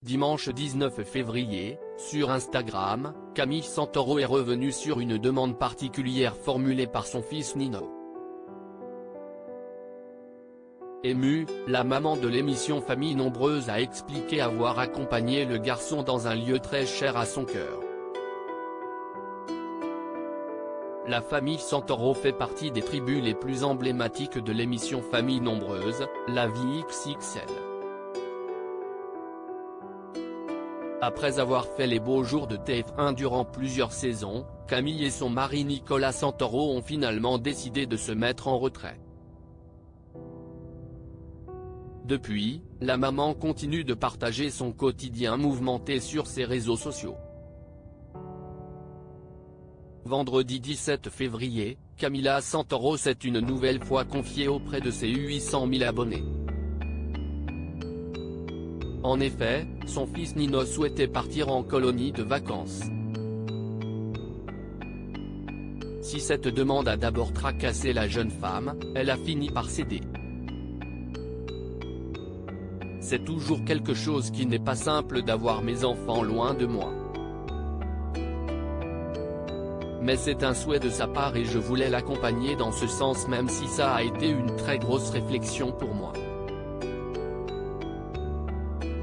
Dimanche 19 février, sur Instagram, Camille Santoro est revenue sur une demande particulière formulée par son fils Nino. Émue, la maman de l'émission Famille Nombreuse a expliqué avoir accompagné le garçon dans un lieu très cher à son cœur. La famille Santoro fait partie des tribus les plus emblématiques de l'émission Famille Nombreuse, La Vie XXL. Après avoir fait les beaux jours de TF1 durant plusieurs saisons, Camille et son mari Nicolas Santoro ont finalement décidé de se mettre en retrait. Depuis, la maman continue de partager son quotidien mouvementé sur ses réseaux sociaux. Vendredi 17 février, Camilla Santoro s'est une nouvelle fois confiée auprès de ses 800 000 abonnés. En effet, son fils Nino souhaitait partir en colonie de vacances. Si cette demande a d'abord tracassé la jeune femme, elle a fini par céder. C'est toujours quelque chose qui n'est pas simple d'avoir mes enfants loin de moi. Mais c'est un souhait de sa part et je voulais l'accompagner dans ce sens même si ça a été une très grosse réflexion pour moi.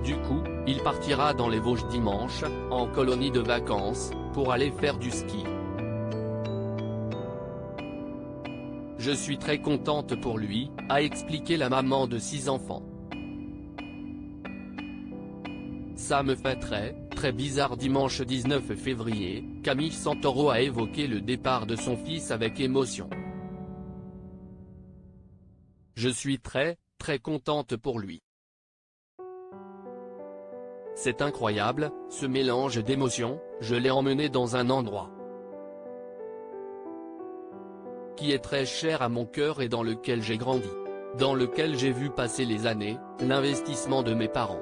Du coup, il partira dans les Vosges dimanche, en colonie de vacances, pour aller faire du ski. Je suis très contente pour lui, a expliqué la maman de 6 enfants. Ça me fait très bizarre. Dimanche 19 février, Camille Santoro a évoqué le départ de son fils avec émotion. Je suis très contente pour lui. C'est incroyable, ce mélange d'émotions, je l'ai emmené dans un endroit qui est très cher à mon cœur et dans lequel j'ai grandi, dans lequel j'ai vu passer les années, l'investissement de mes parents.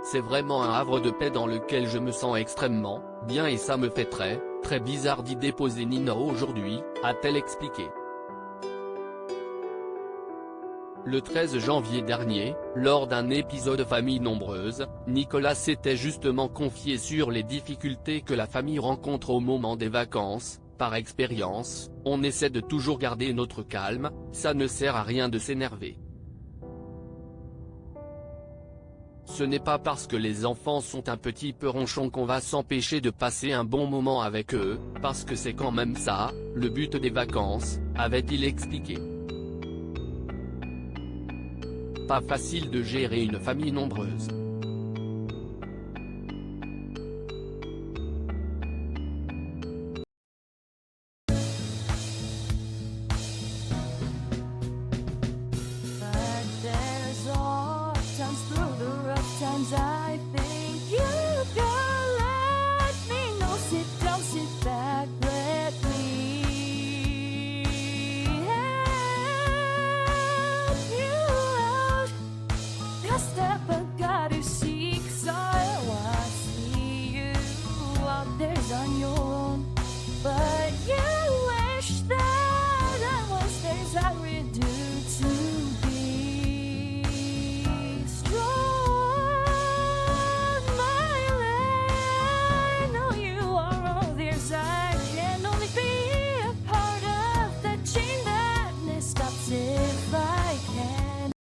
C'est vraiment un havre de paix dans lequel je me sens extrêmement bien et ça me fait très bizarre d'y déposer Nino aujourd'hui, a-t-elle expliqué. Le 13 janvier dernier, lors d'un épisode Famille Nombreuse, Nicolas s'était justement confié sur les difficultés que la famille rencontre au moment des vacances. Par expérience, on essaie de toujours garder notre calme, ça ne sert à rien de s'énerver. Ce n'est pas parce que les enfants sont un petit peu ronchons qu'on va s'empêcher de passer un bon moment avec eux, parce que c'est quand même ça, le but des vacances, avait-il expliqué. Pas facile de gérer une famille nombreuse.